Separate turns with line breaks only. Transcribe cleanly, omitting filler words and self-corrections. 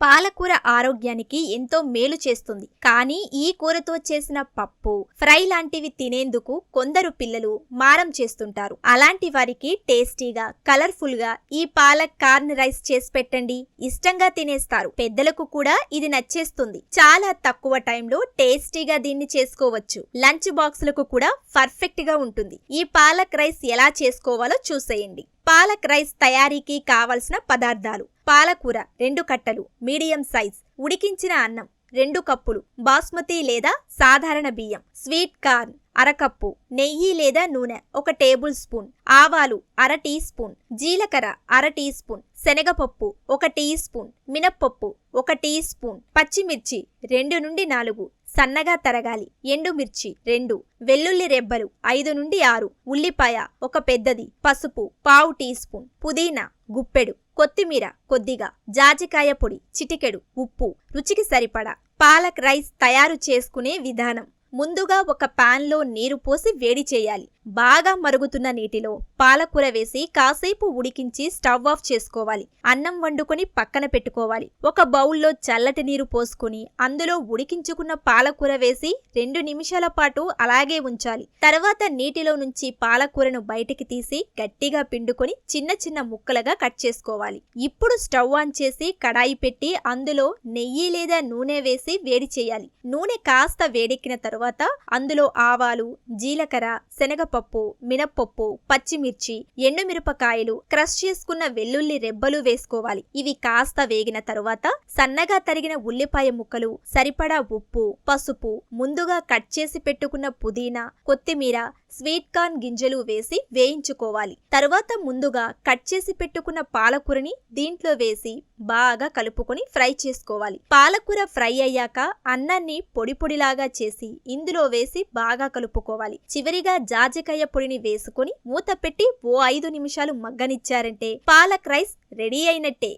పాలకూర ఆరోగ్యానికి ఎంతో మేలు చేస్తుంది. కానీ ఈ కూరతో చేసిన పప్పు, ఫ్రై లాంటివి తినేందుకు కొందరు పిల్లలు మారం చేస్తుంటారు. అలాంటి వారికి టేస్టీగా, కలర్ఫుల్ గా ఈ పాలక్ కార్న్ రైస్ చేసి పెట్టండి. ఇష్టంగా తినేస్తారు. పెద్దలకు కూడా ఇది నచ్చేస్తుంది. చాలా తక్కువ టైంలో టేస్టీగా దీన్ని చేసుకోవచ్చు. లంచ్ బాక్సులకు కూడా పర్ఫెక్ట్ గా ఉంటుంది. ఈ పాలక్ రైస్ ఎలా చేసుకోవాలో చూసేయండి. పాలక్ రైస్ తయారీకి కావలసిన పదార్థాలు: పాలకూర 2 కట్టలు, మీడియం సైజ్, ఉడికించిన అన్నం 2 కప్పులు, బాస్మతి లేదా సాధారణ బియ్యం, స్వీట్ కార్న్ అరకప్పు, నెయ్యి లేదా నూనె 1 టేబుల్ స్పూన్, ఆవాలు 1/2 టీ స్పూన్, జీలకర్ర 1/2 టీ స్పూన్, శనగపప్పు 1 టీ స్పూన్, మినప్పప్పు 1 టీ స్పూన్, పచ్చిమిర్చి 2 నుండి 4 సన్నగా తరగాలి, ఎండుమిర్చి 2, వెల్లుల్లి రెబ్బలు 5 నుండి 6, ఉల్లిపాయ 1 పెద్దది, పసుపు పావు టీ స్పూన్, పుదీనా గుప్పెడు, కొత్తిమీర కొద్దిగా, జాజికాయ పొడి చిటికెడు, ఉప్పు రుచికి సరిపడా. పాలక్ రైస్ తయారు చేసుకునే విధానం: ముందుగా ఒక పాన్లో నీరు పోసి వేడి చేయాలి. బాగా మరుగుతున్న నీటిలో పాలకూర వేసి కాసేపు ఉడికించి స్టవ్ ఆఫ్ చేసుకోవాలి. అన్నం వండుకొని పక్కన పెట్టుకోవాలి. ఒక బౌల్లో చల్లటి నీరు పోసుకొని అందులో ఉడికించుకున్న పాలకూర వేసి 2 నిమిషాల పాటు అలాగే ఉంచాలి. తర్వాత నీటిలో నుంచి పాలకూరను బయటికి తీసి గట్టిగా పిండుకొని చిన్న చిన్న ముక్కలుగా కట్ చేసుకోవాలి. ఇప్పుడు స్టవ్ ఆన్ చేసి కడాయి పెట్టి అందులో నెయ్యి లేదా నూనె వేసి వేడి చేయాలి. నూనె కాస్త వేడెక్కిన తరువాత అందులో ఆవాలు, జీలకర్ర, శనగపప్పు, మినప్పప్పు, పచ్చిమిర్చి, ఎండుమిరపకాయలు, క్రష్ చేసుకున్న వెల్లుల్లి రెబ్బలు వేసుకోవాలి. ఇవి కాస్త వేగిన తరువాత సన్నగా తరిగిన ఉల్లిపాయ ముక్కలు, సరిపడా ఉప్పు, పసుపు, ముందుగా కట్ చేసి పెట్టుకున్న పుదీనా, కొత్తిమీర, స్వీట్ కార్న్ గింజలు వేసి వేయించుకోవాలి. తరువాత ముందుగా కట్ చేసి పెట్టుకున్న పాలకూరని దీంట్లో వేసి బాగా కలుపుకొని ఫ్రై చేసుకోవాలి. పాలకూర ఫ్రై అయ్యాక అన్నాన్ని పొడి పొడిలాగా చేసి ఇందులో వేసి బాగా కలుపుకోవాలి. చివరిగా జాజికాయ పొడిని వేసుకొని మూత పెట్టి ఓ 5 నిమిషాలు మగ్గనిచ్చారంటే పాలక్ రైస్ రెడీ అయినట్టే.